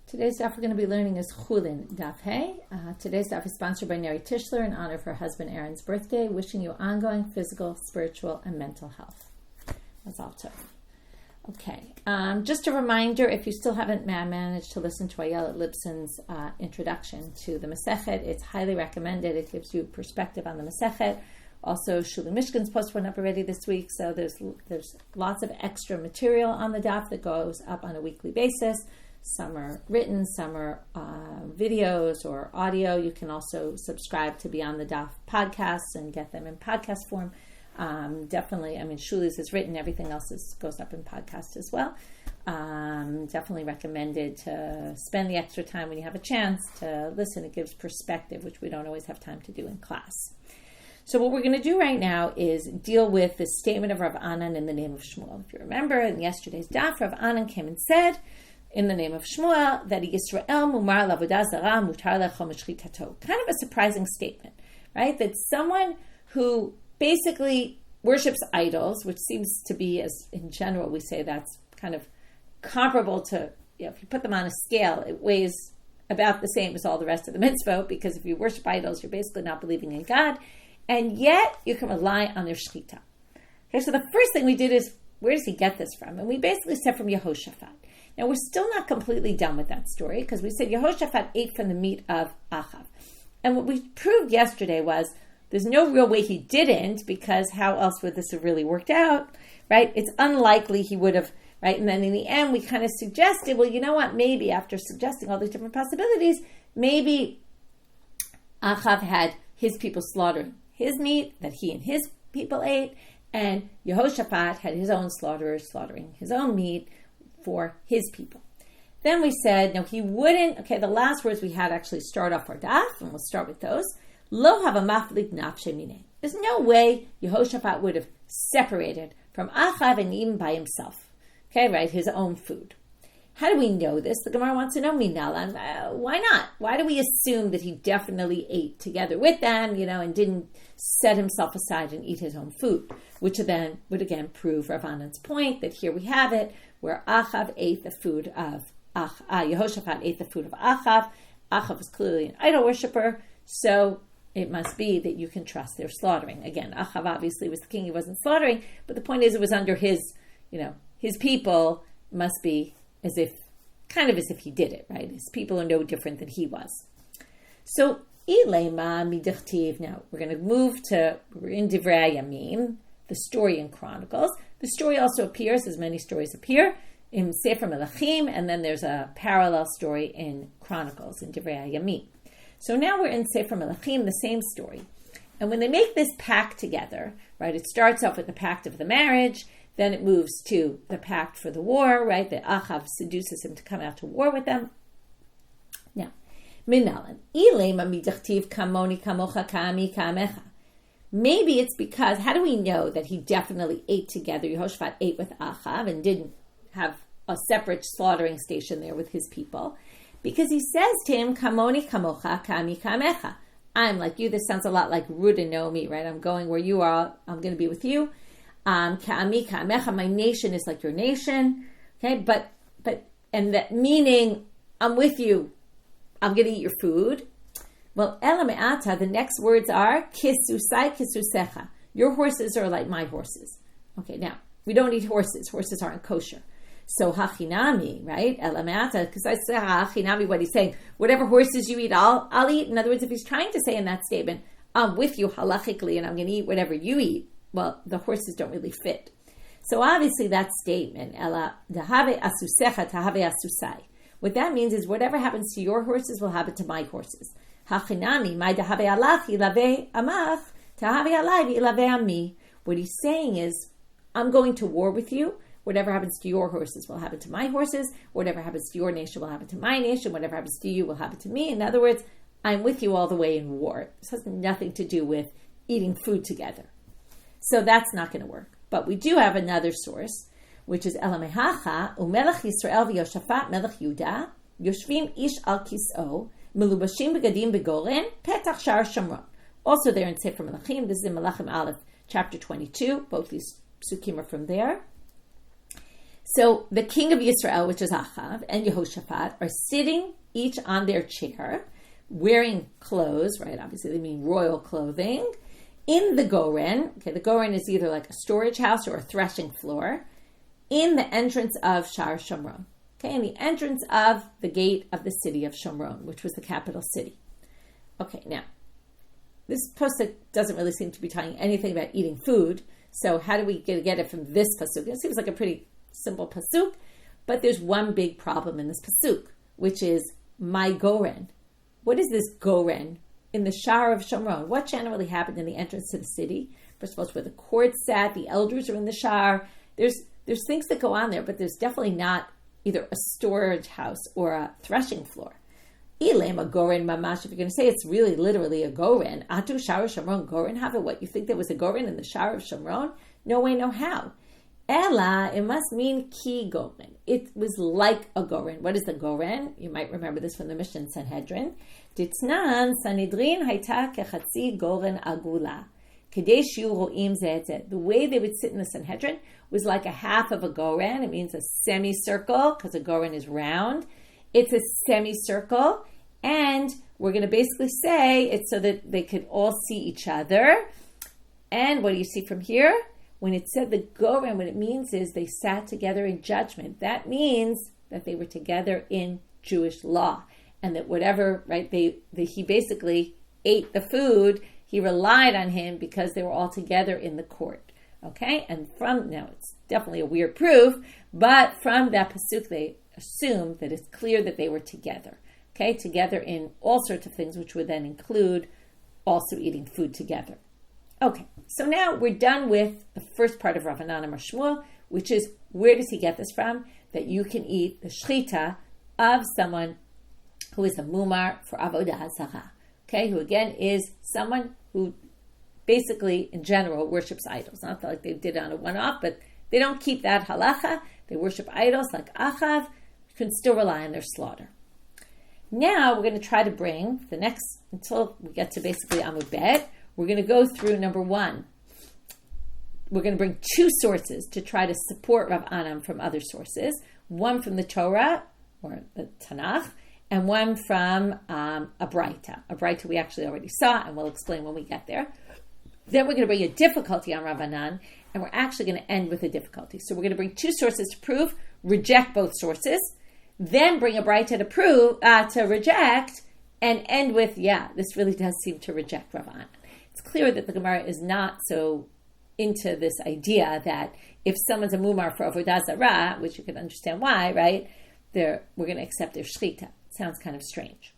Today's daf we're going to be learning is Chullin daf Hey. Today's daf is sponsored by Neri Tischler in honor of her husband Aaron's birthday, wishing you ongoing physical, spiritual, and mental health. That's all tough. Okay, just a reminder, if you still haven't managed to listen to Ayelet Lipson's introduction to the Masechet, it's highly recommended. It gives you perspective on the Masechet. Also, Shuli Mishkan's post went up already this week, so there's lots of extra material on the daf that goes up on a weekly basis. Some are written, some are videos or audio. You can also subscribe to Beyond the Daf podcasts and get them in podcast form. Definitely, Shuli's is written, everything else goes up in podcast as well. Definitely recommended to spend the extra time when you have a chance to listen. It gives perspective, which we don't always have time to do in class. So what we're going to do right now is deal with the statement of Rav Anan in the name of Shmuel. If you remember, in yesterday's daf, Rav Anan came and said, in the name of Shmuel, that Yisrael mumar lavodah zara mutar lechom shchitato. Kind of a surprising statement, right? That someone who basically worships idols, which seems to be, as in general we say, that's kind of comparable to, if you put them on a scale, it weighs about the same as all the rest of the mitzvot, because if you worship idols, you're basically not believing in God, and yet you can rely on their shchita. Okay, so the first thing we did is, where does he get this from? And we basically said from Yehoshafat. Now, we're still not completely done with that story, because we said Yehoshafat ate from the meat of Achav. And what we proved yesterday was there's no real way he didn't, because how else would this have really worked out, right? It's unlikely he would have, right? And then in the end, we kind of suggested, well, you know what? Maybe after suggesting all these different possibilities, maybe Achav had his people slaughtering his meat that he and his people ate, and Yehoshafat had his own slaughterers slaughtering his own meat for his people. Then we said, no, he wouldn't. Okay, the last words we had actually start off our daf, and we'll start with those. Lo hava maflig nafshe mineh. There's no way Yehoshaphat would have separated from Achav and eaten by himself. Okay, right, his own food. How do we know this? The Gemara wants to know, Minalan. Why not? Why do we assume that he definitely ate together with them, and didn't set himself aside and eat his own food? Which then would again prove Rav Anan's point that here we have it, where Achav ate the food of Yehoshaphat ate the food of Achav. Achav was clearly an idol worshiper, so it must be that you can trust their slaughtering. Again, Achav obviously was the king; he wasn't slaughtering, but the point is, it was under his, his people. Must be as if he did it, right? His people are no different than he was. So, Ilema midachtiv. Now we're going to we're in Divrei Yamim, the story in Chronicles. The story also appears, as many stories appear, in Sefer Melachim, and then there's a parallel story in Chronicles, in Divrei Yamim. So now we're in Sefer Melachim, the same story. And when they make this pact together, right, it starts off with the pact of the marriage, then it moves to the pact for the war, right, that Achav seduces him to come out to war with them. Now, Minalan, Ilema midachtiv kamoni kamocha kami kamecha. Maybe it's because, how do we know that he definitely ate together? Yehoshaphat ate with Achav and didn't have a separate slaughtering station there with his people. Because he says to him, Kamoni kamocha kami kamecha. I'm like you. This sounds a lot like Ruth and Naomi, right? I'm going where you are. I'm going to be with you. Kami kamecha, my nation is like your nation. Okay, but and that meaning I'm with you. I'm going to eat your food. Well, Ela me'ata, the next words are, Kisusai kisusecha. Your horses are like my horses. Okay, now, we don't eat horses. Horses aren't kosher. So, hachinami, right? Ela me'ata, because I say hachinami, what he's saying, whatever horses you eat, I'll eat. In other words, if he's trying to say in that statement, I'm with you halachically and I'm going to eat whatever you eat, well, the horses don't really fit. So, obviously, that statement, Ela dahave asusecha tahave asusai. What that means is whatever happens to your horses will happen to my horses. Hachinami, my dahave alach ilave amach, tahave alai ilave ami. What he's saying is, I'm going to war with you. Whatever happens to your horses will happen to my horses. Whatever happens to your nation will happen to my nation. Whatever happens to you will happen to me. In other words, I'm with you all the way in war. This has nothing to do with eating food together. So that's not going to work. But we do have another source, which is Elamehacha, Umelech Yisrael v'Yoshafat Melech Yudah, Yoshvim ish al kis'o, Melubashim begadim begoren, Petach shar Shamron. Also there in Sefer Melachim, this is in Melachim Aleph, chapter 22. Both these psukim are from there. So the king of Israel, which is Achav, and Yehoshafat are sitting each on their chair, wearing clothes, right? Obviously they mean royal clothing, in the Goren. Okay, the Goren is either like a storage house or a threshing floor, in the entrance of Shar Shomron. Okay, in the entrance of the gate of the city of Shomron, which was the capital city. Okay, now, this pasuk doesn't really seem to be telling anything about eating food, so how do we get it from this pasuk? It seems like a pretty simple pasuk, but there's one big problem in this pasuk, which is my Goren. What is this Goren in the Shar of Shomron? What generally happened in the entrance to the city? First of all, it's where the court sat, the elders are in the Shar. There's things that go on there, but there's definitely not either a storage house or a threshing floor. Ilem, a Goren mamash, if you're going to say it's really literally a Goren, Atu Shar Shomron, Goren have it. What, you think there was a Goren in the Shar of Shomron? No way, no how. Ella, it must mean ki Goren. It was like a Goren. What is the Goren? You might remember this from the Mishnah in Sanhedrin. Ditnan Sanhedrin haita kechatzi Goren agula. The way they would sit in the Sanhedrin was like a half of a Goren. It means a semicircle, because a Goren is round. It's a semicircle, and we're going to basically say it's so that they could all see each other. And what do you see from here? When it said the Goren, what it means is they sat together in judgment. That means that they were together in Jewish law, and that whatever, right, he basically ate the food. He relied on him because they were all together in the court. Okay? And now it's definitely a weird proof, but from that pasuk, they assume that it's clear that they were together. Okay? Together in all sorts of things, which would then include also eating food together. Okay. So now we're done with the first part of Rav Anan or Shmuel, which is, where does he get this from? That you can eat the shchita of someone who is a mumar for avodah zarah. Okay, who again is someone who basically, in general, worships idols. Not like they did it on a one-off, but they don't keep that halacha. They worship idols like Achav. You can still rely on their slaughter. Now we're going to try to bring the next, until we get to basically Amud Bet, we're going to go through number one. We're going to bring two sources to try to support Rav Anan from other sources. One from the Torah, or the Tanakh, and one from a braita. A braita we actually already saw, and we'll explain when we get there. Then we're going to bring a difficulty on Rav Anan, and we're actually going to end with a difficulty. So we're going to bring two sources to prove, reject both sources, then bring a braita to prove, to reject, and end with, this really does seem to reject Rav Anan. It's clear that the Gemara is not so into this idea that if someone's a mumar for avodah zarah, which you can understand why, right? We're going to accept their shchita. Sounds kind of strange.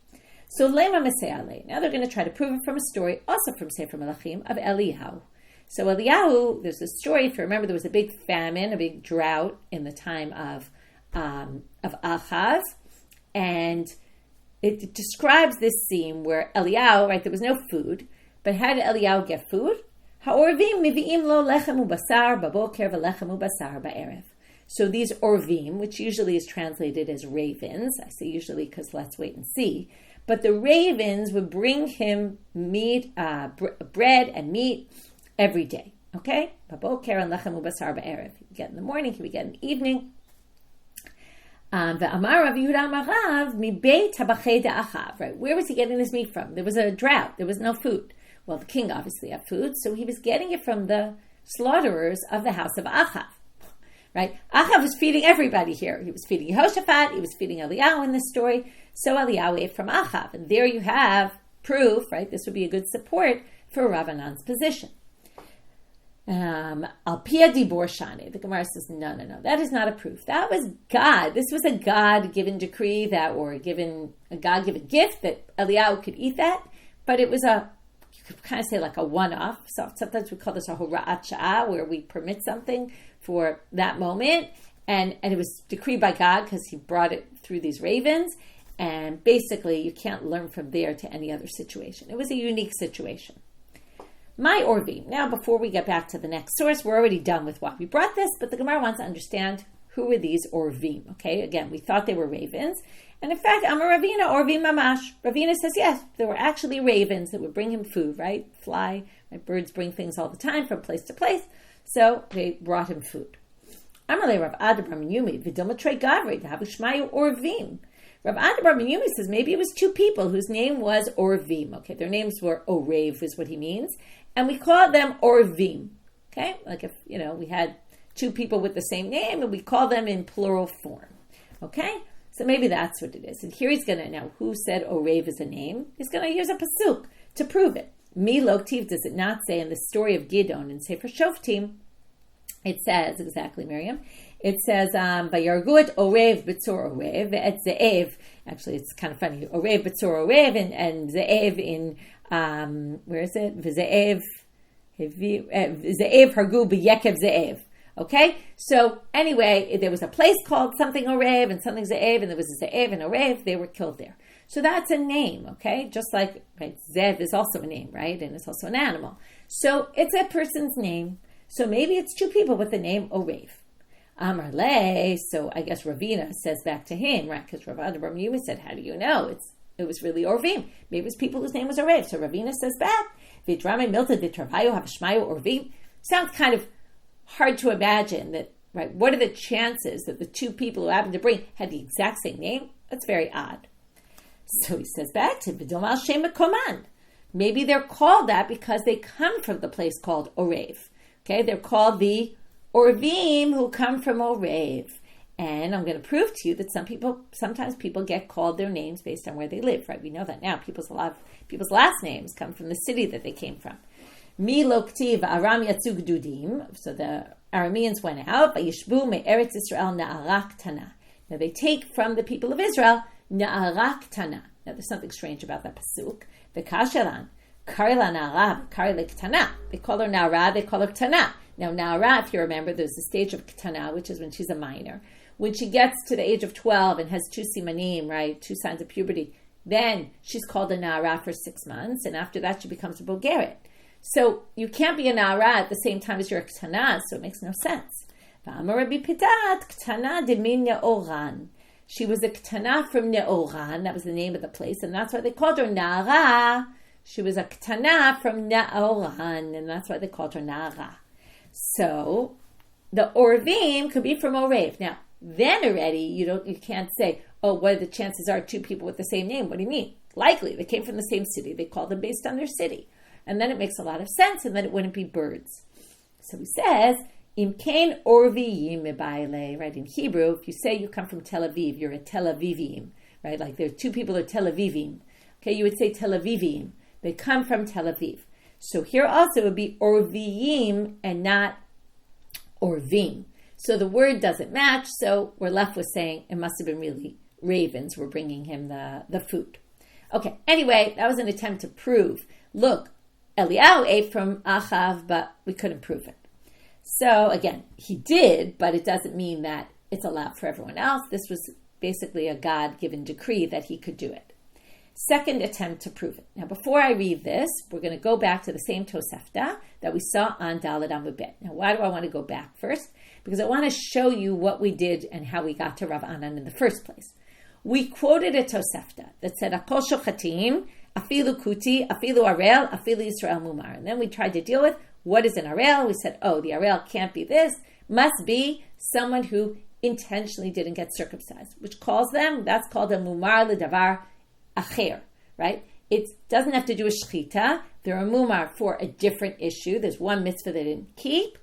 So lema meseale. Now they're going to try to prove it from a story, also from Sefer Melachim, of Eliyahu. So Eliyahu, there's a story. If you remember, there was a big famine, a big drought in the time of Achav, and it describes this scene where Eliyahu, right? There was no food, but how did Eliyahu get food? Orvim miviim lo lechem ubasar baboker velechem ubasar ba'erev. So these orvim, which usually is translated as ravens, I say usually because let's wait and see, but the ravens would bring him meat, bread and meat every day. Okay? Baboker and lechem ubasar ba'erev. He would get in the morning, he would get in the evening. Ve'amar Rav Yehuda amar Rav mibeit habachei de'achav. Right? Where was he getting this meat from? There was a drought. There was no food. Well, the king obviously had food, so he was getting it from the slaughterers of the house of Achav. Right? Achav was feeding everybody here. He was feeding Yehoshafat, he was feeding Eliyahu in this story, so Eliyahu ate from Achav. And there you have proof, right? This would be a good support for Rav Anan's position. Al pia dibor shane. The Gemara says, no, that is not a proof. That was God. This was a God-given decree or a God-given gift that Eliyahu could eat that, but it was you could kind of say like a one-off. So sometimes we call this a hora'at sha'ah, where we permit something for that moment. And it was decreed by God because he brought it through these ravens. And basically, you can't learn from there to any other situation. It was a unique situation. My orvim. Now, before we get back to the next source, we're already done with what we brought this, but the Gemara wants to understand who were these orvim. Okay, again, we thought they were ravens. And in fact, Amar Ravina, orvim mamash. Ravina says, yes, there were actually ravens that would bring him food, right? Birds bring things all the time from place to place. So they brought him food. Amalei Rav Anan bar Yumi v'dilmatrei gavri d'havu shmayu orvim. Rav Anan bar Yumi says maybe it was two people whose name was orvim. Okay, their names were orev is what he means, and we call them orvim. Okay, like if we had two people with the same name and we call them in plural form. Okay, so maybe that's what it is. And here he's going to now. Who said orev is a name? He's going to use a pasuk to prove it. Mi loktiv, does it not say in the story of Gidon in Sefer Shoftim? It says, exactly, Miriam. It says, Vayargut orev b'tzor orev et ze'ev. Actually, it's kind of funny. Orev b'tzor orev and ze'ev in, where is it? Ze'ev hargu b'yekev ze'ev. Okay? So, anyway, there was a place called something orev and something ze'ev, and there was a ze'ev and orev. They were killed there. So that's a name, okay? Just like, right, zev is also a name, right? And it's also an animal. So it's a person's name. So maybe it's two people with the name Orev. Amar le, so I guess Ravina says back to him, right? Because Rav Anan bar Yumi said, how do you know? It was really Orvim. Maybe it was people whose name was Orev. So Ravina says back, Vidrame milta ditravayu havashmayu Orvim. Sounds kind of hard to imagine that, right? What are the chances that the two people who happened to bring had the exact same name? That's very odd. So he says back to B'dom al Shem command. Maybe they're called that because they come from the place called Orev. Okay, they're called the Orvim who come from Orev. And I'm going to prove to you that sometimes people get called their names based on where they live, right? We know that now. People's last names come from the city that they came from. Mi loktiv aram yatzug dudim. So the Arameans went out. Vayishbu me'eretz Yisrael na'arak tana. Now they take from the people of Israel Na'arak Tana. Now, there's something strange about that pasuk. The Kashalan, Karla Na'ara, Karla Ktana. They call her Na'ara, they call her Ktana. Now, Na'ara, if you remember, there's the stage of Ktana, which is when she's a minor. When she gets to the age of 12 and has two simanim, right, two signs of puberty, then she's called a Na'ara for 6 months, and after that she becomes a Bogeret. So, you can't be a Na'ara at the same time as you're a Ktana, so it makes no sense. V'amar Rabbi Pitat, Ktana de min Ne'oran. She was a Ktana from Ne'oran, that was the name of the place, and that's why they called her Na'ara. She was a Ktana from Ne'oran, and that's why they called her Na'ara. So, the Orvim could be from Orev. Now, then already, you can't say, oh, what are the chances are two people with the same name? What do you mean? Likely, they came from the same city. They called them based on their city. And then it makes a lot of sense, and then it wouldn't be birds. So he says, Im kain orviyim mebaile, right? In Hebrew, if you say you come from Tel Aviv, you're a Tel Avivim, right? Like there are two people who are Tel Avivim. Okay, you would say Tel Avivim. They come from Tel Aviv. So here also it would be orviyim and not orvim. So the word doesn't match, so we're left with saying it must have been really ravens were bringing him the food. Okay, anyway, that was an attempt to prove, look, Eliyahu ate from Achav, but we couldn't prove it. So again, he did, but it doesn't mean that it's allowed for everyone else. This was basically a God-given decree that he could do it. Second attempt to prove it. Now, before I read this, we're going to go back to the same Tosefta that we saw on Daled Amud Bet. Now, why do I want to go back first? Because I want to show you what we did and how we got to Rav Anan in the first place. We quoted a Tosefta that said, Akol shochatim, afilu kuti, afilu arel, afilu Yisrael mumar. And then we tried to deal with what is an arel. We said, oh, the arel can't be this. Must be someone who intentionally didn't get circumcised, which calls them, that's called a mumar ledavar acher, right? It doesn't have to do with shchita. They're a mumar for a different issue. There's one mitzvah they didn't keep,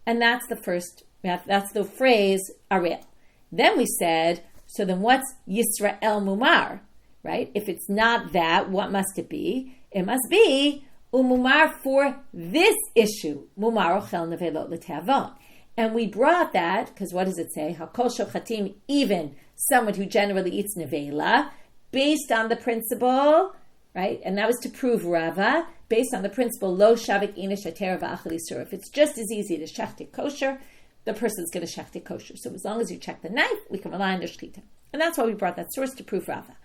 and that's the phrase arel. Then we said, so then what's Yisrael mumar, right? If it's not that, what must it be? It must be umumar for this issue, mumar ochel nevelot l'teavon. And we brought that, because what does it say? Hakol shochatim, even someone who generally eats nevela, based on the principle, right? And that was to prove Rava, based on the principle, lo shavik ina shater v'achal isur. If it's just as easy to shechted kosher, the person's going to shechted kosher. So as long as you check the knife, we can rely on the shchita. And that's why we brought that source to prove Rava.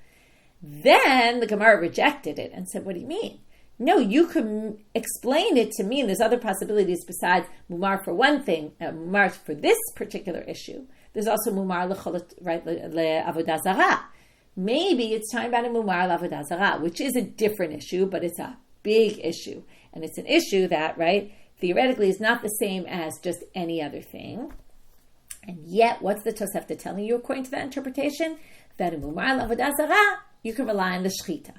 Then the Gemara rejected it and said, what do you mean? No, you can explain it to me, and there's other possibilities besides mumar for one thing, mumar for this particular issue. There's also mumar le'avodah zarah. Maybe it's talking about a mumar le'avodah zarah, which is a different issue, but it's a big issue. And it's an issue that, right, theoretically is not the same as just any other thing. And yet, what's the Tosefta telling you according to that interpretation? That in Mumar L'Avodah Zarah, you can rely on the Shechita.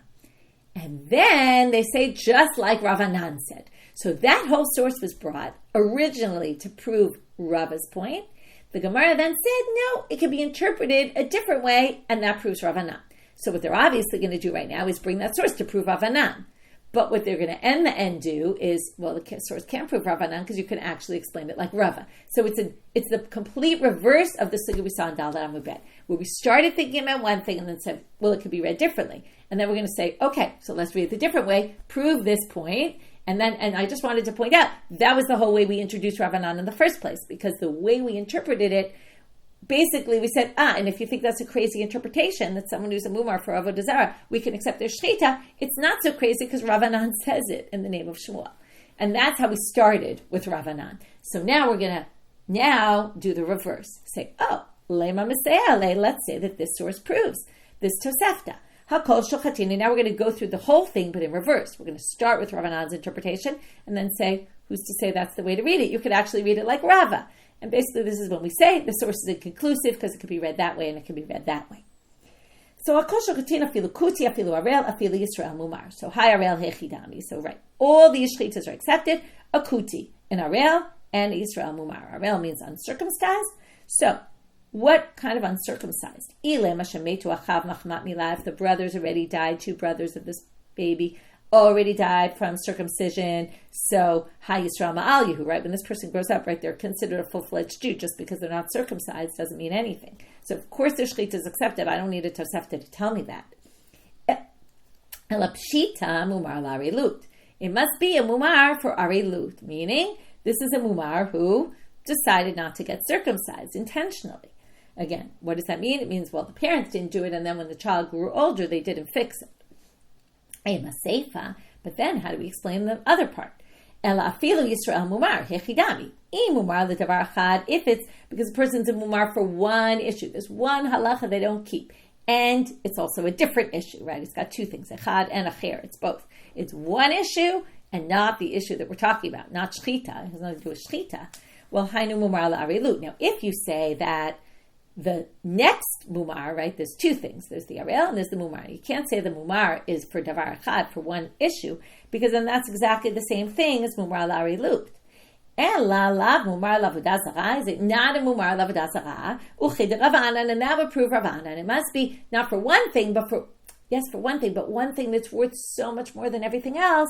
And then they say, just like Rav Anan said. So that whole source was brought originally to prove Rava's point. The Gemara then said, no, it can be interpreted a different way, and that proves Rav Anan. So what they're obviously going to do right now is bring that source to prove Rav Anan. But what they're going to end the end do is, well, the source can't prove Rav Anan because you can actually explain it like Rava. So it's the complete reverse of the sugya we saw in Daled Amud Bet, where we started thinking about one thing and then said, well, it could be read differently. And then we're going to say, okay, so let's read it the different way, prove this point. And I just wanted to point out, that was the whole way we introduced Rav Anan in the first place, because the way we interpreted it, basically we said, and if you think that's a crazy interpretation, that someone who's a mumar for Avodah Zarah, we can accept their shechita, it's not so crazy because Rav Anan says it in the name of Shmuel. And that's how we started with Rav Anan. So now we're going to do the reverse. Say, lema mesea, let's say that this source proves, this Tosefta. Hakol shochatini. Now we're going to go through the whole thing, but in reverse. We're going to start with Rav Anan's interpretation and then say, who's to say that's the way to read it? You could actually read it like Rava. And basically this is when we say the source is inconclusive because it could be read that way and it can be read that way. So hakol shochatin afilu kuti afilu arel afilu Yisrael mumar. So hi arel hechidami. So right, all these shchitas are accepted. A kuti, an arel, and Yisrael mumar. Arel means uncircumcised. So what kind of uncircumcised? If the brothers already died, 2 brothers of this baby already died from circumcision, so ha Yisrael ma'al Yehu, right? When this person grows up, right, they're considered a full-fledged Jew. Just because they're not circumcised doesn't mean anything. So of course their shechita is accepted. I don't need a Tosefta to tell me that. It must be a mumar for arilut, meaning this is a mumar who decided not to get circumcised intentionally. Again, what does that mean? It means, well, the parents didn't do it, and then when the child grew older, they didn't fix it. But then, how do we explain the other part? If it's because a person's a mumar for one issue, there's one halacha they don't keep, and it's also a different issue, right? It's got 2 things, echad and acher. It's both. It's one issue and not the issue that we're talking about, not shchita. It has nothing to do with shchita. Well, hainu mumar la'arilut. Now, if you say that the next mumar, right, there's 2 things. There's the arel and there's the mumar. You can't say the mumar is for davar echad, for one issue, because then that's exactly the same thing as mumar la'arilut. And mumar l'avodah zarah, is it not a mumar l'avodah zarah? Uchid Rav Anan, and that would prove Rav Anan. It must be not for one thing, but for one thing, but one thing that's worth so much more than everything else.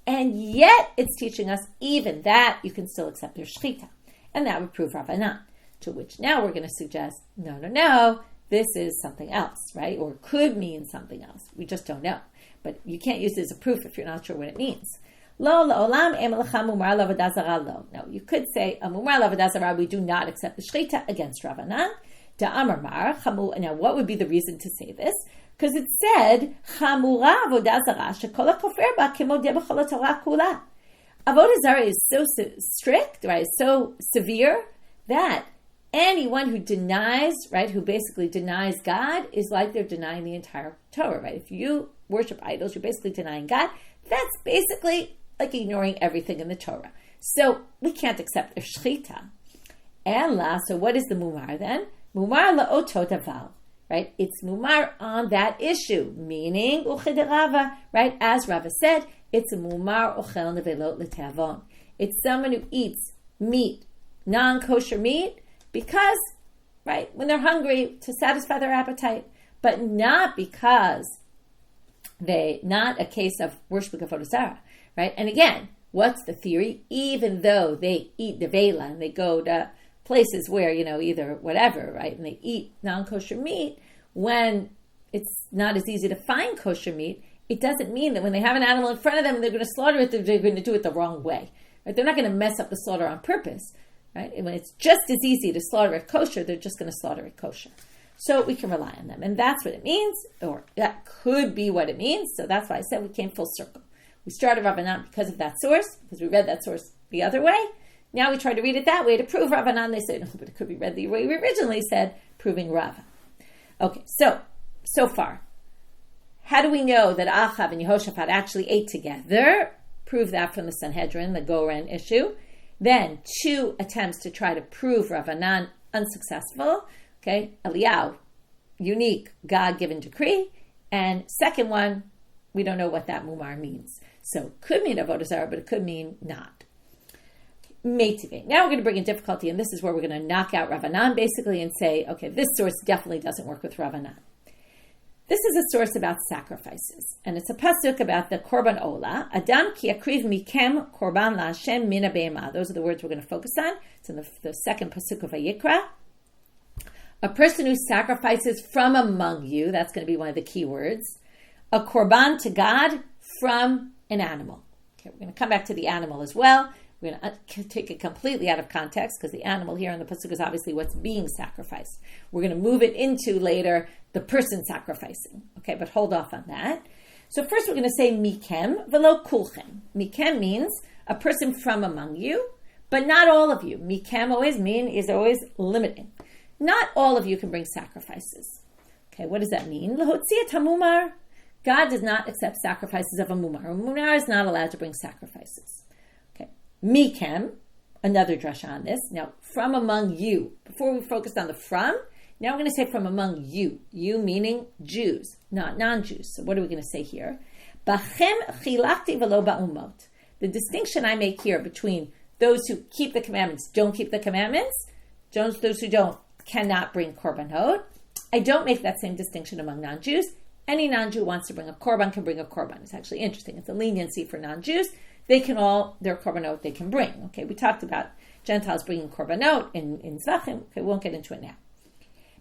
And yet it's teaching us even that you can still accept their shechita. And that would prove Rav Anan. To which now we're going to suggest, no, this is something else, right? Or could mean something else. We just don't know. But you can't use it as a proof if you're not sure what it means. No, you could say, a mumar l'avodah zarah, we do not accept the shechita against Rav Anan. Now, what would be the reason to say this? Because it said, avodah zarah is so strict, right? So severe that anyone who denies, right, who basically denies God, is like they're denying the entire Torah, right? If you worship idols, you're basically denying God. That's basically like ignoring everything in the Torah. So we can't accept their shechita. So what is the mumar then? Mumar la'oto davar, right? It's mumar on that issue, meaning uchid Rava, right? As Rava said, it's a mumar ochel nevelot l'teavon. It's someone who eats meat, non-kosher meat, because, right, when they're hungry, to satisfy their appetite, but not because not a case of worshiping of Avodah Zarah, right? And again, what's the theory? Even though they eat nevela and they go to places where, either whatever, right, and they eat non-kosher meat, when it's not as easy to find kosher meat, it doesn't mean that when they have an animal in front of them and they're going to slaughter it, they're going to do it the wrong way, right? They're not going to mess up the slaughter on purpose. Right? And when it's just as easy to slaughter it kosher, they're just going to slaughter it kosher. So we can rely on them. And that's what it means, or that could be what it means. So that's why I said we came full circle. We started Rav Anan because of that source, because we read that source the other way. Now we try to read it that way to prove Rav Anan. They say, no, but it could be read the way we originally said, proving Rava. Okay, so far, how do we know that Achav and Yehoshafat actually ate together? Prove that from the Sanhedrin, the Goren issue. Then 2 attempts to try to prove Rav Anan unsuccessful. Okay, Eliyahu, unique, God-given decree. And second one, we don't know what that mumar means. So could mean avodah zarah, but it could mean not. Meitive. Now we're going to bring in difficulty, and this is where we're going to knock out Rav Anan basically and say, okay, this source definitely doesn't work with Rav Anan. This is a source about sacrifices, and it's a pasuk about the korban ola. Adam ki akriv mikem korban laHashem min habeima. Those are the words we're going to focus on. It's in the second pasuk of Vayikra. A person who sacrifices from among you, that's going to be one of the key words, a korban to God from an animal. Okay, we're going to come back to the animal as well. We're going to take it completely out of context because the animal here in the pasuk is obviously what's being sacrificed. We're going to move it into later the person sacrificing. Okay, but hold off on that. So first we're going to say mikem velo kulchem. Mikem means a person from among you, but not all of you. Mikem is always limiting. Not all of you can bring sacrifices. Okay, what does that mean? Lehotzia tamumar. God does not accept sacrifices of a mumar. A mumar is not allowed to bring sacrifices. Mikem, another drasha on this. Now, from among you. Before we focused on the from, now we're going to say from among you. You meaning Jews, not non-Jews. So what are we going to say here? Bachem chilakti velo ba'umot. The distinction I make here between those who keep the commandments, don't keep the commandments, those who don't cannot bring korbanot. I don't make that same distinction among non-Jews. Any non-Jew wants to bring a korban can bring a korban. It's actually interesting. It's a leniency for non-Jews. They can their korbanot they can bring. Okay, we talked about Gentiles bringing korbanot in Zvachim. Okay, we won't get into it now.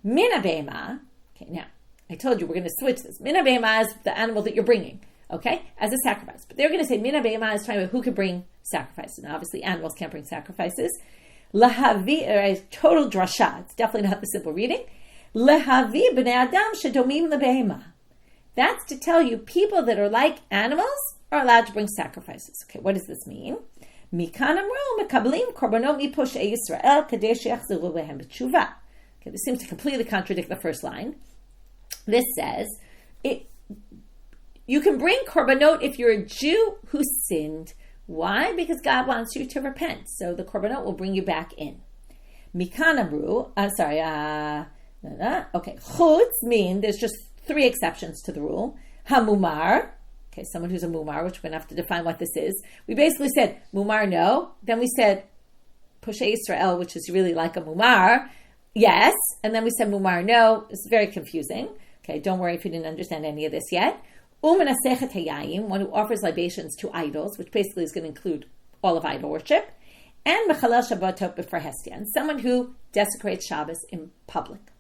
Min habeima. Okay, now, I told you we're going to switch this. Min habeima is the animal that you're bringing, okay, as a sacrifice. But they're going to say min habeima is talking about who can bring sacrifices. And obviously animals can't bring sacrifices. Lahavi, is total drasha. It's definitely not the simple reading. Lahavi b'nei adam shedomim lebeima. That's to tell you people that are like animals are allowed to bring sacrifices. Okay, what does this mean? Mikan amru mekablim korbanot miposhei Yisrael kadesh yachzeru lehem b'tshuva. Okay, this seems to completely contradict the first line. This says, you can bring korbanot if you're a Jew who sinned. Why? Because God wants you to repent. So the korbanot will bring you back in. Mikan amru, okay, chutz mean there's just 3 exceptions to the rule. Hamumar, okay, someone who's a mumar, which we're going to have to define what this is. We basically said mumar, no. Then we said poshei Israel, which is really like a mumar, yes. And then we said mumar, no. It's very confusing. Okay, don't worry if you didn't understand any of this yet. Umenasechet hayayim, one who offers libations to idols, which basically is going to include all of idol worship. And mechalel shabbatot b'fer hestia, and someone who desecrates Shabbos in public.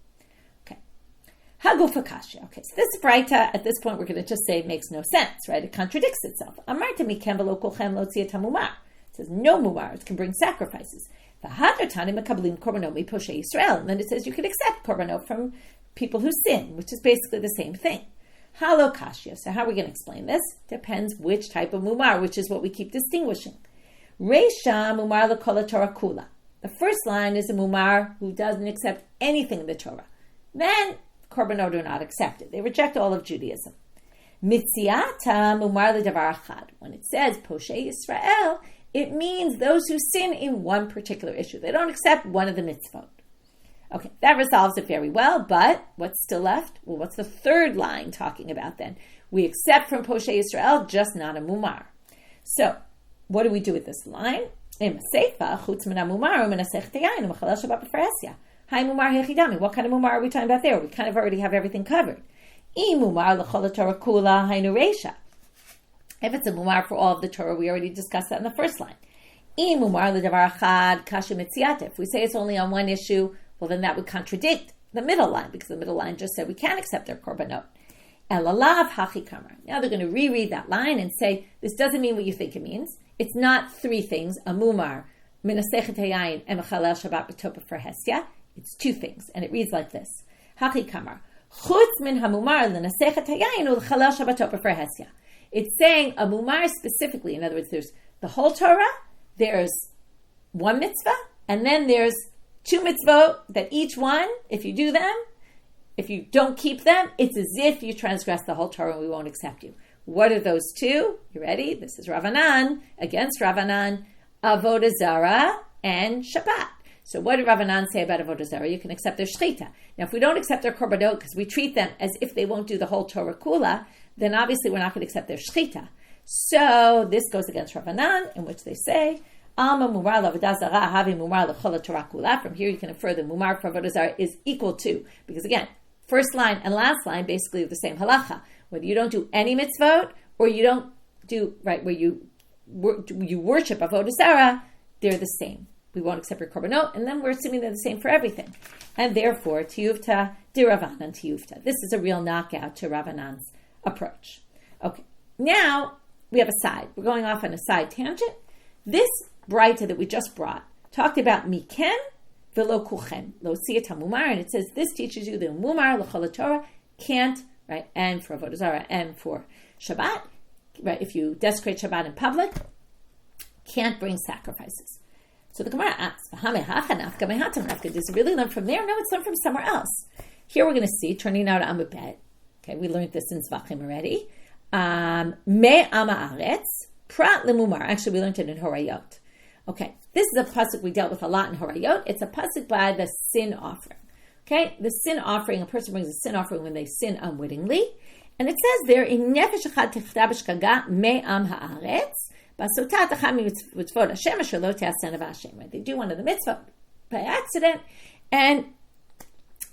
Hagufakasha. Okay, so this braita, at this point, we're going to just say it makes no sense, right? It contradicts itself. Amarta mikem velo kolchem lo tziyat hamumar. It says no mumar can bring sacrifices. V'hadartani mekablim korbanot miposhei Yisrael. And then it says you can accept korbanot from people who sin, which is basically the same thing. Halokashia. So how are we going to explain this? Depends which type of mumar, which is what we keep distinguishing. Reisha mumar l'kol Torah kula. The first line is a mumar who doesn't accept anything in the Torah. Then korbanot are not accepted. They reject all of Judaism. Mitziata mumar ledavar achad. When it says poshei Yisrael, it means those who sin in one particular issue. They don't accept one of the mitzvot. Okay, that resolves it very well, but what's still left? Well, what's the third line talking about then? We accept from poshei Yisrael, just not a mumar. So, what do we do with this line? What kind of mumar are we talking about there? We kind of already have everything covered. If it's a mumar for all of the Torah, we already discussed that in the first line. If we say it's only on one issue, well, then that would contradict the middle line, because the middle line just said we can't accept their korbanot. Now they're going to reread that line and say, this doesn't mean what you think it means. It's not 3 things, a mumar, minasechet hayayin, and mechalel shabbat b'topa for hestia. It's 2 things, and it reads like this. Hachi chutz min hamumar l'nasechet hayayin u'chalel shabbatot b'fer hestia. It's saying a mumar specifically. In other words, there's the whole Torah, there's 1 mitzvah, and then there's 2 mitzvot that each one, if you do them, if you don't keep them, it's as if you transgress the whole Torah and we won't accept you. What are those 2? You ready? This is Rav Anan against Rav Anan, avodah zarah and Shabbat. So what did Rav Anan say about avodah zarah? You can accept their shchita. Now, if we don't accept their korbanot because we treat them as if they won't do the whole Torah kula, then obviously we're not going to accept their shchita. So this goes against Rav Anan, in which they say, Alma mumar l'avodah zarah havi mumar l'chol Torah kula. From here you can infer that mumar for avodah zarah is equal to, because again, first line and last line basically are the same halacha. Whether you don't do any mitzvot or you don't do, right, where you worship avodah zarah, they're the same. We won't accept your korbanot, and then we're assuming they're the same for everything. And therefore, tiyuvta di Rav Anan tiyuvta. This is a real knockout to Rav Anan's approach. Okay, now we have a side. We're going off on a side tangent. This braita that we just brought talked about mikem velo kuchen lo siyat hamumar, and it says this teaches you the mumar l'chol Torah can't, right, and for avodah zarah and for Shabbat, right, if you desecrate Shabbat in public, can't bring sacrifices. So the Gemara asks, does it really learn from there? No, it's learned from somewhere else. Here we're going to see, turning now to Amud Bet. Okay, we learned this in Zvachim already. Me ama aretz, prat lemumar. Actually, we learned it in Horayot. Okay, this is a pasuk we dealt with a lot in Horayot. It's a pasuk by the sin offering. Okay, the sin offering, a person brings a sin offering when they sin unwittingly. And it says there, in nefesh echad tichta b'shkaga me am haaretz, right? They do one of the mitzvah by accident, and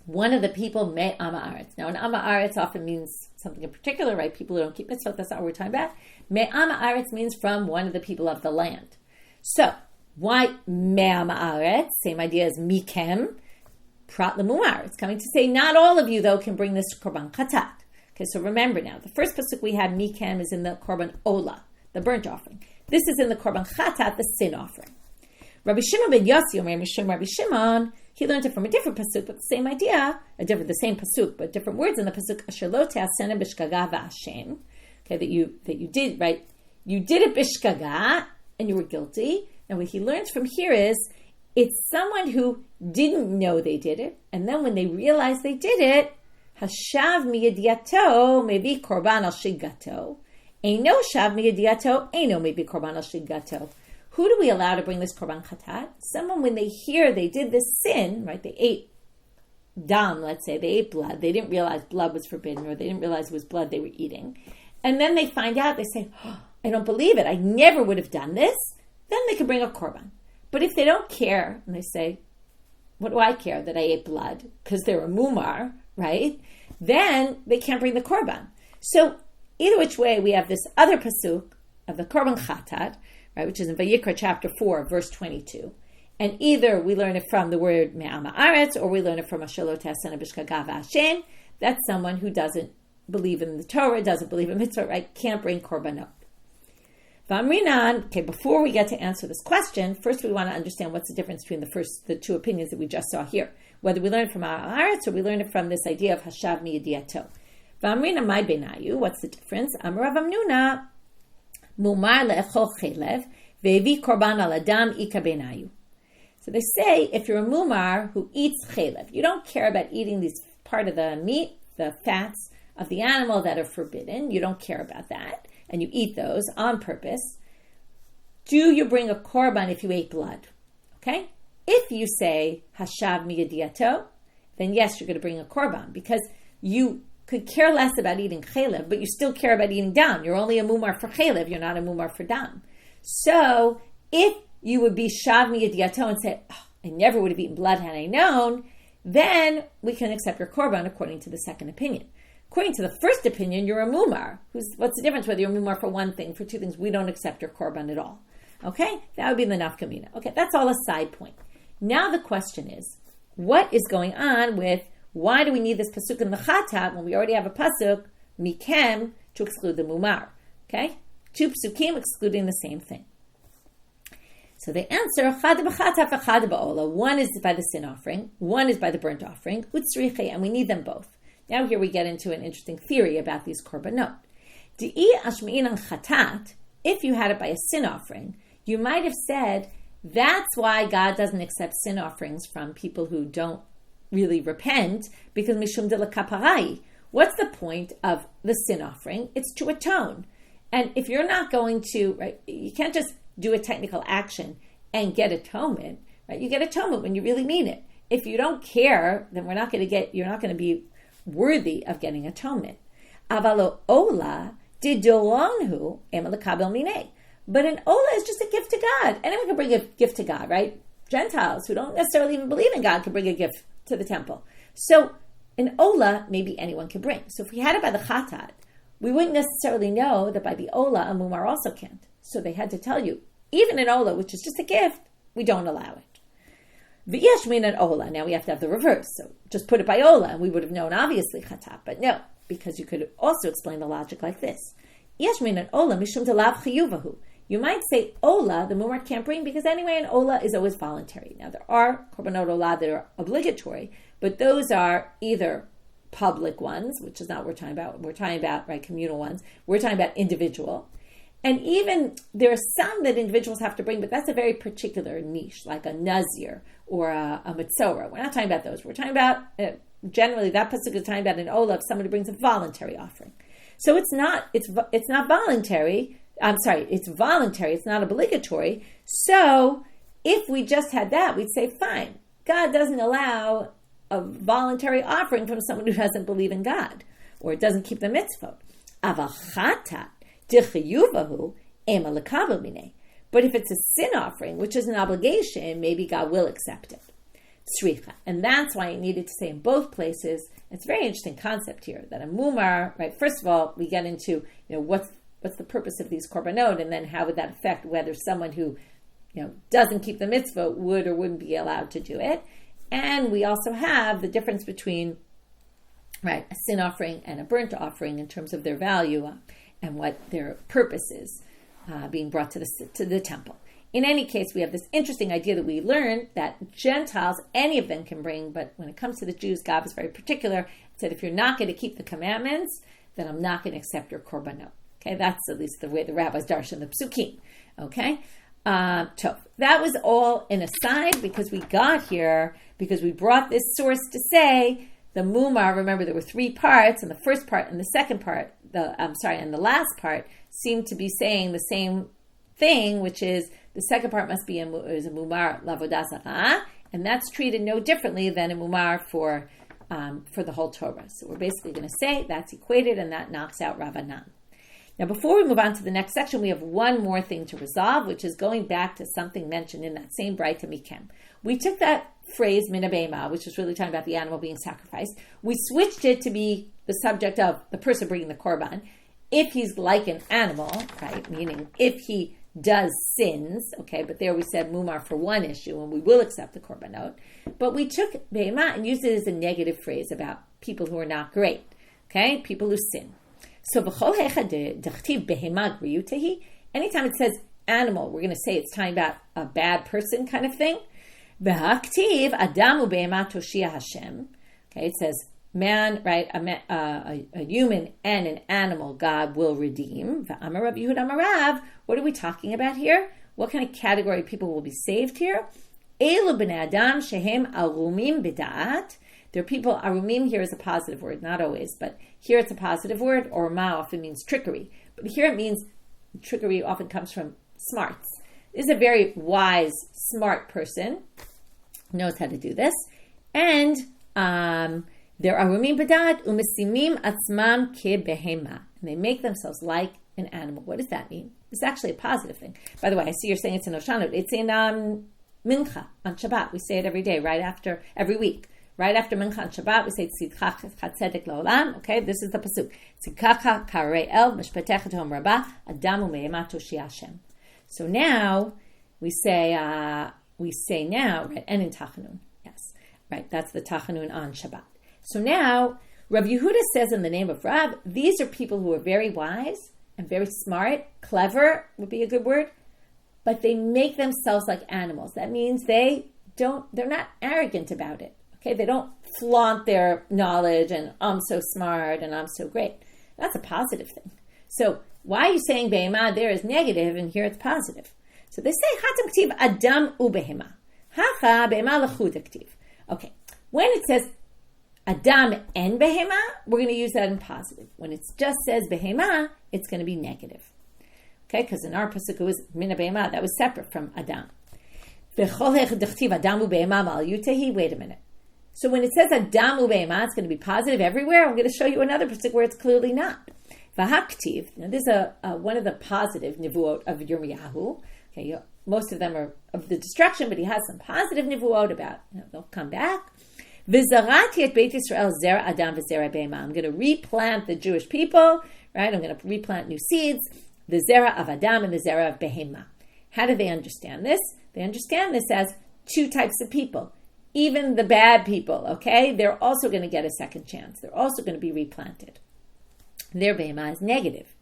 one of the people me am haaretz. Now, an am haaretz often means something in particular, right? People who don't keep mitzvah, that's not what we're talking about. Me am haaretz means from one of the people of the land. So, why me am haaretz? Same idea as mikem, prat lemumar. It's coming to say not all of you, though, can bring this korban chatat. Okay, so remember now, the first pasuk we had, mikem, is in the korban ola, the burnt offering. This is in the korban chatat, the sin offering. Rabbi Shimon ben Yossi, or Rabbi Shimon, he learned it from a different pasuk, but the same idea, the same pasuk, but different words in the pasuk. Asher lo te'asena b'shkaga v'ashem. Okay, that you did, right? You did it b'shkaga, and you were guilty. And what he learns from here is, it's someone who didn't know they did it, and then when they realized they did it, hashav miyadiyato mevi korban al shigato. Eino shav miyadiyato, eino mevi korban al shigato. Who do we allow to bring this korban chatat? Someone, when they hear they did this sin, right? They ate dam, let's say, they ate blood. They didn't realize blood was forbidden, or they didn't realize it was blood they were eating. And then they find out, they say, oh, I don't believe it. I never would have done this. Then they can bring a korban. But if they don't care, and they say, what do I care that I ate blood? Because they're a mumar, right? Then they can't bring the korban. So either which way, we have this other pasuk of the korban chatat, right, which is in Vayikra chapter 4, verse 22. And either we learn it from the word me'am haaretz, or we learn it from Asher te'asena b'shkaga v'ashem. That's someone who doesn't believe in the Torah, doesn't believe in mitzvah, right? Can't bring korbanot. V'amrinan, okay, before we get to answer this question, first we want to understand what's the difference between the two opinions that we just saw here. Whether we learn it from haaretz or we learn it from this idea of hashav miyadiyato. V'amrinan mai benayu, what's the difference? Amar Rav Amnuna, mumar le'echol chelev, ve'evi korban al adam ika benayu. So they say, if you're a mumar who eats chelev, you don't care about eating these part of the meat, the fats of the animal that are forbidden, you don't care about that, and you eat those on purpose, do you bring a korban if you ate blood? Okay? If you say, hashav miyadiyato, then yes, you're going to bring a korban, because you could care less about eating chelev, but you still care about eating dam. You're only a mumar for chelev, you're not a mumar for dam. So, if you would be shav miyadiyato and say, oh, I never would have eaten blood had I known, then we can accept your korban according to the second opinion. According to the first opinion, you're a mumar. What's the difference whether you're a mumar for one thing, for two things? We don't accept your korban at all. Okay? That would be the nafkamina. Okay, that's all a side point. Now the question is, what is going on with, why do we need this pasuk in the chatat when we already have a pasuk, mikem, to exclude the mumar? Okay? Two pasukim excluding the same thing. So they answer, one is by the sin offering, one is by the burnt offering, and we need them both. Now here we get into an interesting theory about these korbanot. If you had it by a sin offering, you might have said, that's why God doesn't accept sin offerings from people who don't really repent, because mishum de la kaparai. What's the point of the sin offering? It's to atone. And if you're not going to, right, you can't just do a technical action and get atonement, right? Right? You get atonement when you really mean it. If you don't care, then you're not going to be worthy of getting atonement. Avalo ola didolonhu emalakabel mine. But an ola is just a gift to God. Anyone can bring a gift to God, right? Gentiles who don't necessarily even believe in God can bring a gift to the temple. So an ola, maybe anyone can bring. So if we had it by the chatat, we wouldn't necessarily know that by the ola, a mumar also can't. So they had to tell you, even an ola, which is just a gift, we don't allow it. V'yesh min an ola. Now we have to have the reverse. So just put it by ola, and we would have known, obviously, chatat. But no, because you could also explain the logic like this. Yesh min an ola mishum delav chiyuvahu. You might say ola, the mumar can't bring, because anyway, an ola is always voluntary. Now there are korbanot ola that are obligatory, but those are either public ones, which is not what we're talking about. We're talking about, right, communal ones. We're talking about individual. And even there are some that individuals have to bring, but that's a very particular niche, like a nazir or a metzora. We're not talking about those. We're talking about, generally, that pasuk is talking about an ola if somebody brings a voluntary offering. So it's not voluntary. I'm sorry, it's voluntary. It's not obligatory. So if we just had that, we'd say, fine. God doesn't allow a voluntary offering from someone who doesn't believe in God or doesn't keep the mitzvot. Avachatat dichiyuvahu ema lekabel mine. But if it's a sin offering, which is an obligation, maybe God will accept it. Tzricha. And that's why it needed to say in both places. It's a very interesting concept here that a mumar, right? First of all, we get into, what's the purpose of these korbanot, and then how would that affect whether someone who, doesn't keep the mitzvah would or wouldn't be allowed to do it. And we also have the difference between, right, a sin offering and a burnt offering in terms of their value and what their purpose is being brought to the temple. In any case, we have this interesting idea that we learned that Gentiles, any of them can bring, but when it comes to the Jews, God is very particular. It said, if you're not going to keep the commandments, then I'm not going to accept your korbanot. Okay, that's at least the way the rabbis darshan the psukim. Okay, so that was all an aside because we got here, because we brought this source to say the mumar, remember there were three parts, and the first part and the second part, and the last part seem to be saying the same thing, which is the second part must be a mumar lavodah zarah, and that's treated no differently than a mumar for the whole Torah. So we're basically going to say that's equated, and that knocks out Rav Anan. Now, before we move on to the next section, we have one more thing to resolve, which is going back to something mentioned in that same braita mikem. We took that phrase mina beima, which is really talking about the animal being sacrificed. We switched it to be the subject of the person bringing the korban. If he's like an animal, right, meaning if he does sins, okay, but there we said mumar for one issue, and we will accept the korbanot. But we took beima and used it as a negative phrase about people who are not great, okay, people who sin. So anytime it says animal, we're going to say it's talking about a bad person kind of thing. Okay, it says man, right, a human and an animal God will redeem. What are we talking about here? What kind of category of people will be saved here? There are people, arumim here is a positive word, not always, but here it's a positive word, or ma often means trickery. But here it means trickery often comes from smarts. This is a very wise, smart person, knows how to do this. And they're arumim b'dat umesimim atzmam kebehema. And they make themselves like an animal. What does that mean? It's actually a positive thing. By the way, I see you're saying it's in Oshanot. It's in Mincha on Shabbat. We say it every day, every week. Right after Mincha on Shabbat, we say Tzidkach Chatzedek La'olam. Okay, this is the pasuk. Tzidkacha Karei El Mishpatech Tom Rabba Adamu Me'emat Toshi Hashem. So now we say now, right? And in Tachanun, yes, right. That's the Tachanun on Shabbat. So now Rav Yehuda says in the name of Rav, these are people who are very wise and very smart, clever would be a good word, but they make themselves like animals. That means they're not arrogant about it. Okay, they don't flaunt their knowledge and I'm so smart and I'm so great. That's a positive thing. So why are you saying behema there is negative and here it's positive? So they say chatam ktiv adam ubehema. Hacha behema lechud ktiv. Okay, when it says adam and behema, we're going to use that in positive. When it just says behema, it's going to be negative. Okay, because in our pasuk it was mina behema, that was separate from adam. Wait a minute. So when it says Adamu Be'ema, it's going to be positive everywhere. I'm going to show you another pasuk where it's clearly not. V'haktiv. Now this is one of the positive nivuot of Yirmiyahu. Okay, most of them are of the destruction, but he has some positive nivuot about they'll come back. V'zarati et Beit Yisrael zera Adam v'zera Be'ema. I'm going to replant the Jewish people. Right, I'm going to replant new seeds. The zera of Adam and the zera of Behema. How do they understand this? They understand this as two types of people. Even the bad people, okay? They're also going to get a second chance. They're also going to be replanted. Their Behema is negative.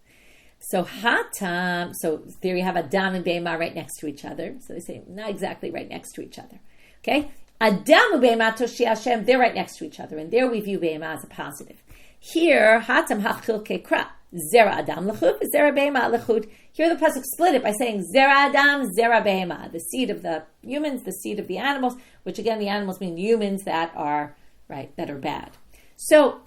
So Hatam, so there you have Adam and Behema right next to each other. So they say not exactly right next to each other. Okay? Adam and Behema Toshi Hashem, they're right next to each other. And there we view Behema as a positive. Here, Hatam Hachil Kekra. Zera Adam Lechud, Zera Behema Lechud. Here the pasuk split it by saying Zera Adam, Zera Behema, the seed of the humans, the seed of the animals, which again the animals mean humans that are bad. So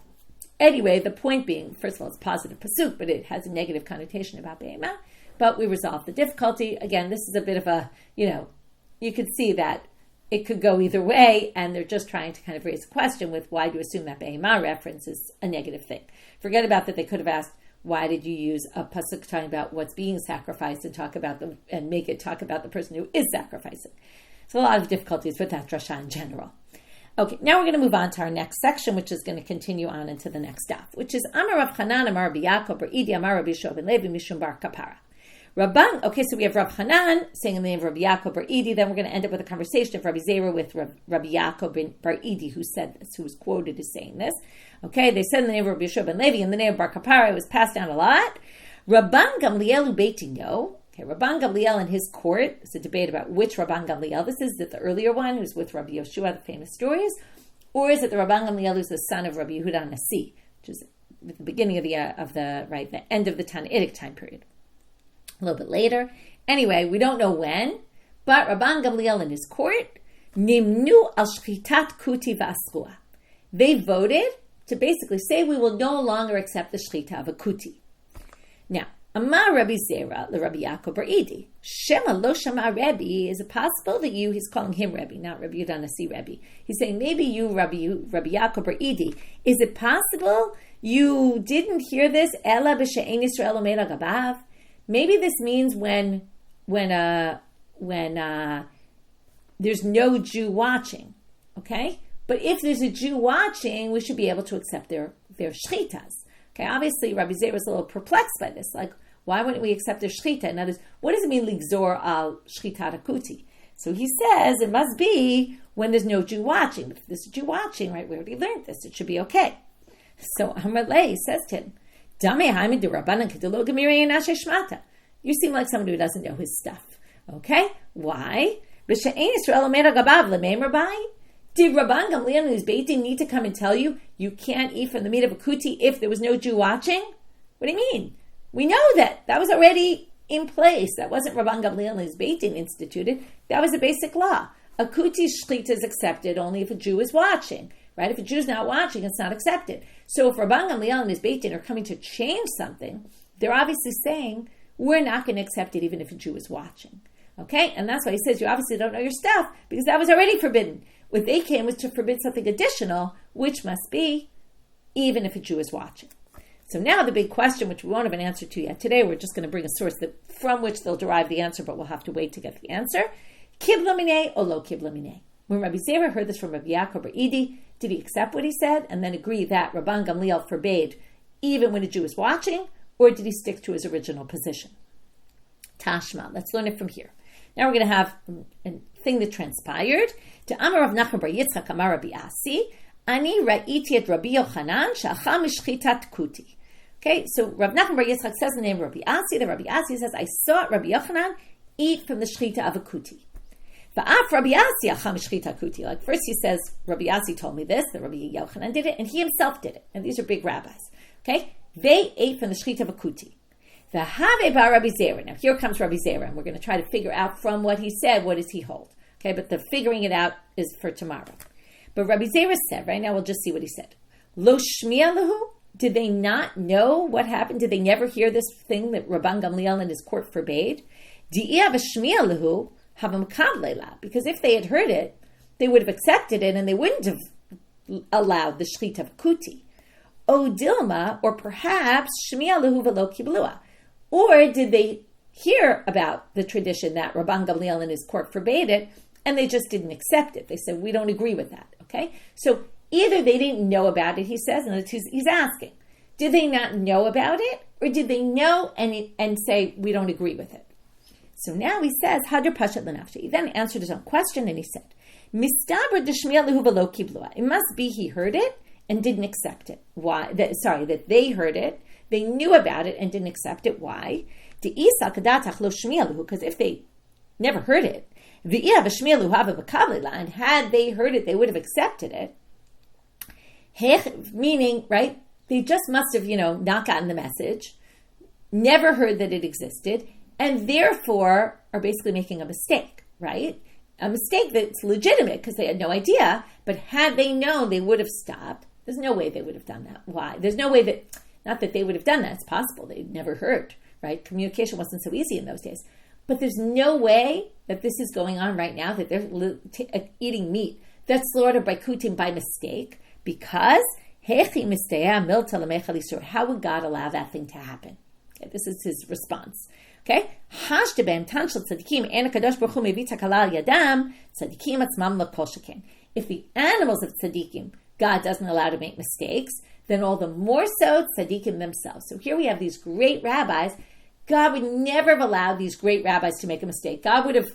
anyway, the point being, first of all, it's positive pasuk, but it has a negative connotation about Behema. But we resolved the difficulty. Again, this is a bit of a, you could see that it could go either way, and they're just trying to kind of raise a question with why do you assume that Behema reference is a negative thing. Forget about that. They could have asked, why did you use a pasuk talking about what's being sacrificed and make it talk about the person who is sacrificing? So a lot of difficulties with that drasha in general. Okay, now we're going to move on to our next section, which is going to continue on into the next daf, which is Amar Rav Anan, Amar Rabbi Yaakov, Bar Idi, Amar Rabbi Yeshua ben Levi, Mishum Bar Kapara. Okay, so we have Rav Anan saying in the name of Rabbi Yaakov Bar Idi. Then we're going to end up with a conversation of Rabbi Zera with Rabbi Yaakov Bar Idi, who said this, who was quoted as saying this. Okay, they said in the name of Rabbi Yeshua ben Levi, in the name of Bar Kapara, it was passed down a lot. Rabban Gamliel Ubeitino. Okay, Rabban Gamliel in his court. It's a debate about which Rabban Gamliel this is. Is it the earlier one who's with Rabbi Yoshua, the famous stories? Or is it the Rabban Gamliel who's the son of Rabbi Yehuda Nasi, which is at the beginning of the end of the Tannaitic time period? A little bit later. Anyway, we don't know when, but Rabban Gamliel in his court, Nimnu al shchitat kuti v'asrua. They voted to basically say we will no longer accept the shchita of a kuti. Now, Amar Rabbi Zera, the Rabbi Yaakov Bar Idi, Shema lo shama Rebbe, is it possible that he's calling him Rebbe, not Rabbi Yehuda Nasi Rebbe. He's saying maybe you, Rabbi Yaakov Bar Idi, is it possible you didn't hear this? Ela b'she'en Yisrael omer agabav. Maybe this means when there's no Jew watching, okay? But if there's a Jew watching, we should be able to accept their shchitas. Okay, obviously Rabbi Zera was a little perplexed by this. Like, why wouldn't we accept their shchita? In other words, what does it mean ligzor al shchitat akuti? So he says it must be when there's no Jew watching. But if there's a Jew watching, right, we already learned this. It should be okay. So Amalei says to him, you seem like someone who doesn't know his stuff. Okay? Why? Did Rabban Gamliel and his Beit Din need to come and tell you can't eat from the meat of a kuti if there was no Jew watching? What do you mean? We know that was already in place. That wasn't Rabban Gamliel and his Beit Din instituted. That was a basic law. A kuti shchita is accepted only if a Jew is watching. Right? If a Jew's not watching, it's not accepted. So if Rabban Gamliel and his Beit Din are coming to change something, they're obviously saying, we're not going to accept it even if a Jew is watching. Okay? And that's why he says, you obviously don't know your stuff, because that was already forbidden. What they came was to forbid something additional, which must be even if a Jew is watching. So now the big question, which we won't have an answer to yet today, we're just going to bring a source from which they'll derive the answer, but we'll have to wait to get the answer. Kibla mineh or lo kibla mineh? When Rabbi Zera heard this from Rabbi Yaakov Bar Idi, did he accept what he said and then agree that Rabban Gamliel forbade even when a Jew is watching, or did he stick to his original position? Tashma, let's learn it from here. Now we're going to have a thing that transpired. To Amar Rav Nachman bar Yitzchak Amar Rabbi Asi, Ani ra'iti et Rabbi Yochanan she'achal mishchitat kuti. Okay, so Rav Nachman bar Yitzchak says the name of Rabbi Asi. The Rabbi Asi says, I saw Rabbi Yochanan eat from the shchita of a kuti. Va'af Rabbi Asi achal mishchitat kuti. Like first he says, Rabbi Asi told me this, that Rabbi Yochanan did it, and he himself did it. And these are big rabbis. Okay, they ate from the shchita of a kuti. V'have bar Rabbi Zera. Now here comes Rabbi Zera, and we're going to try to figure out from what he said, what does he hold? Okay, but the figuring it out is for tomorrow. But Rabbi Zera said, right now we'll just see what he said. Lo shmiya lahu? Did they not know what happened? Did they never hear this thing that Rabban Gamliel in his court forbade? Di'ia v'shmiya lahu? because if they had heard it, they would have accepted it and they wouldn't have allowed the shchita of kuti. O dilma, or perhaps shmiya lehu velo kiblua. Or did they hear about the tradition that Rabban Gamliel in his court forbade it, and they just didn't accept it? They said, we don't agree with that, okay? So either they didn't know about it, he says, and he's asking, did they not know about it, or did they know and say, we don't agree with it? So now he says, Hadr Pashat Lanafshi. He then answered his own question, and he said, Mistabra d'shmiya lehu velo kiblua. It must be he heard it and didn't accept it. Why? That they heard it, they knew about it and didn't accept it. Why? Because if they never heard it, and had they heard it, they would have accepted it. Meaning, right? They just must have, not gotten the message, never heard that it existed, and therefore are basically making a mistake, right? A mistake that's legitimate because they had no idea, but had they known, they would have stopped. There's no way they would have done that. Why? There's no way that, not that they would have done that, it's possible. They'd never heard, right? Communication wasn't so easy in those days. But there's no way that this is going on right now, that they're eating meat that's slaughtered by kutim by mistake, because how would God allow that thing to happen? Okay, this is his response. Okay? If the animals of tzaddikim, God doesn't allow to make mistakes, then all the more so tzaddikim themselves. So here we have these great rabbis. God would never have allowed these great rabbis to make a mistake. God would have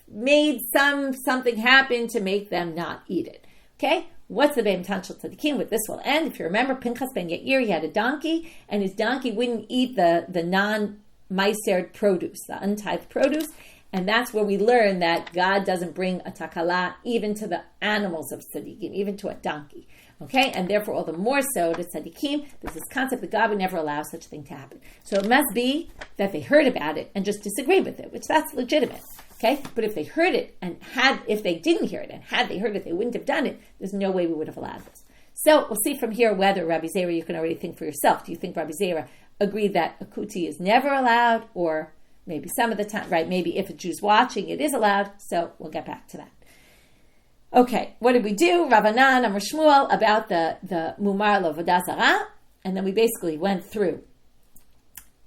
made something happen to make them not eat it. Okay? What's the Beim Tanshel Tzadikim? With this will end. If you remember, Pinchas ben Yair, he had a donkey, and his donkey wouldn't eat the non-meisered produce, the untithed produce, and that's where we learn that God doesn't bring a takala even to the animals of tzaddikim, even to a donkey. Okay, and therefore all the more so to tzaddikim, there's this concept that God would never allow such a thing to happen. So it must be that they heard about it and just disagreed with it, which that's legitimate. Okay, but if they heard it and if they didn't hear it and had they heard it, they wouldn't have done it. There's no way we would have allowed this. So we'll see from here whether Rabbi Zera, you can already think for yourself. Do you think Rabbi Zera agreed that a kuti is never allowed, or maybe some of the time, right? Maybe if a Jew's watching, it is allowed. So we'll get back to that. Okay, what did we do? Rav Anan, Amar Shmuel, about the Mumar L'Avodah Zarah, and then we basically went through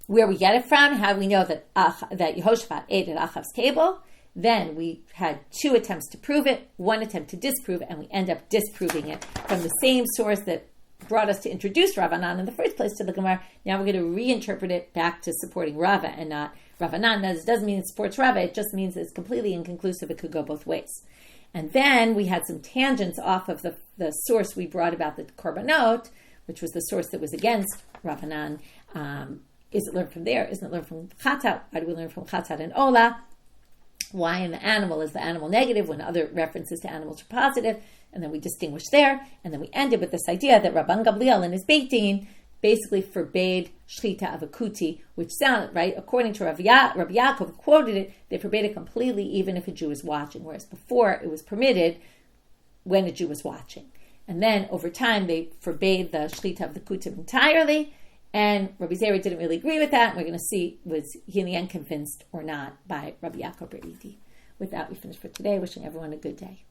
where we get it from, how we know that Yehoshafat ate at Achav's table. Then we had 2 attempts to prove it, 1 attempt to disprove it, and we end up disproving it from the same source that brought us to introduce Rav Anan in the first place to the Gemara. Now we're going to reinterpret it back to supporting Rava and not Rav Anan. Now, this doesn't mean it supports Rava, it just means it's completely inconclusive. It could go both ways. And then we had some tangents off of the source we brought about the korbanot, which was the source that was against Rav Anan. Is it learned from there? Isn't it learned from Chatat? Why do we learn from Chatat and Ola? Why in the animal is the animal negative when other references to animals are positive? And then we distinguish there. And then we ended with this idea that Rabban Gamliel in his Beit Din basically forbade shchita of a kuti, which sounded, right, according to Rabbi Yaakov quoted it, they forbade it completely even if a Jew was watching, whereas before it was permitted when a Jew was watching. And then over time they forbade the shchita of the kutim entirely, and Rabbi Zera didn't really agree with that. We're going to see, was he in the end convinced or not by Rabbi Yaakov Beriti. With that, we finish for today. Wishing everyone a good day.